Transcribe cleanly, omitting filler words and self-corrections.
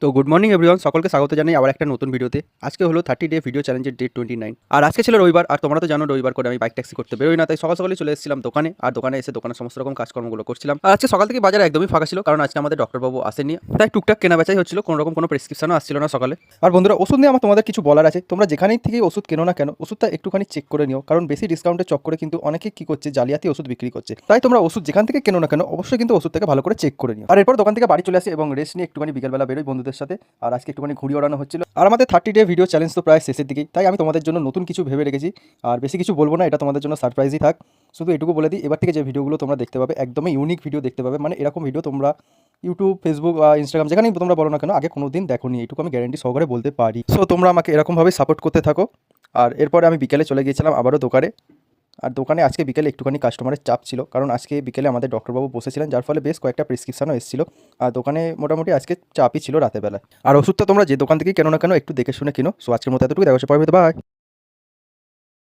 তো good morning everyone, সকলকে স্বাগত জানাই আবার একটা নতুন ভিডিওতে। আজকে হলো 30 ডে ভিডিও চ্যালেঞ্জের ডে 29। আর আজকে ছিল রবিবার, আর তোমরা তো জানো রবিবার করে আমি বাইক ট্যাক্সি করতে বেরোই না, তাই সকাল সকালই চলে এসেছিলাম দোকানে। আর দোকানে এসে দোকানের সমস্ত রকম কাজকর্মগুলো করছিলাম। আর আজকে সকাল থেকে বাজার একদমই ফাঁকা ছিল, কারণ আজকে আমাদের ডক্টরবাবু আসেনি, তাই টুকটাক কেনা বেচাই হচ্ছিল, কোনো রকম কোনো প্রেসক্রিপশনও আসছিল না সকালে। আর বন্ধুরা, ওষুধ নিয়ে আমার তোমাদের কিছু বলার আছে। তোমরা যেখানেই থেকে ওষুধ কেনো না কেন, ওষুধটা একটুখানি চেক করে নিও, কারণ বেশি ডিসকাউন্টের চক্করে কিন্তু অনেকে কি করছে, জালিয়াতি ওষুধ বিক্রি করছে। তাই তোমরা ওষুধ যেখান থেকে কেনো না কেন, অবশ্যই কিন্তু ওষুধটাকে ভালো করে চেক করে নিও। আর এরপর দোকান থেকে বাড়ি চলে আসি এবং রেস্ট নিয়ে একটুখানি বিকেলবেলা বেরোই বন্ধুদের সাথে। আর আজকে একটুখানি ঘুড়ি ওড়ানো হচ্ছিল। আর আমাদের 30 ডে ভিডিও চ্যালেঞ্জ তো প্রায় শেষের দিকেই, তাই আমি তোমাদের জন্য নতুন কিছু ভেবে রেখেছি। আর বেশি কিছু বলবো না, এটা তোমাদের জন্য সারপ্রাইজই থাক। শুধু এটুকু বলে দিই, এবার থেকে যে ভিডিওগুলো তোমরা দেখতে পাবে একদমই ইউনিক ভিডিও দেখতে পাবে। মানে এরকম ভিডিও তোমরা ইউটিউব, ফেসবুক বা ইনস্টাগ্রাম যেখানেই তোমরা বলো না কেন, আগে কোনো দিন দেখো নি, এটুকু আমি গ্যারেন্টি সহকারে বলতে পারি। সো তোমরা আমাকে এরকমভাবে সাপোর্ট করতে থাকো। আর এরপরে আমি বিকেলে চলে গিয়েছিলাম আবারও দোকানে। আর দোকানে আজকে বিকেলে একটুখানি কাস্টমারের চাপ ছিল, কারণ আজকে বিকেলে আমাদের ডক্টরবাবু বসেছিলেন, যার ফলে বেশ কয়েকটা প্রেসক্রিপশনও এসেছিলো। আর দোকানে মোটামুটি আজকে চাপই ছিল রাতের বেলায়। আর ওষুধটা তোমরা যে দোকান থেকেই কেনো না কেন, একটু দেখে শুনে কিনো। সো আজকের মতো এতটুকু, দেখা হচ্ছে পরে, বাই।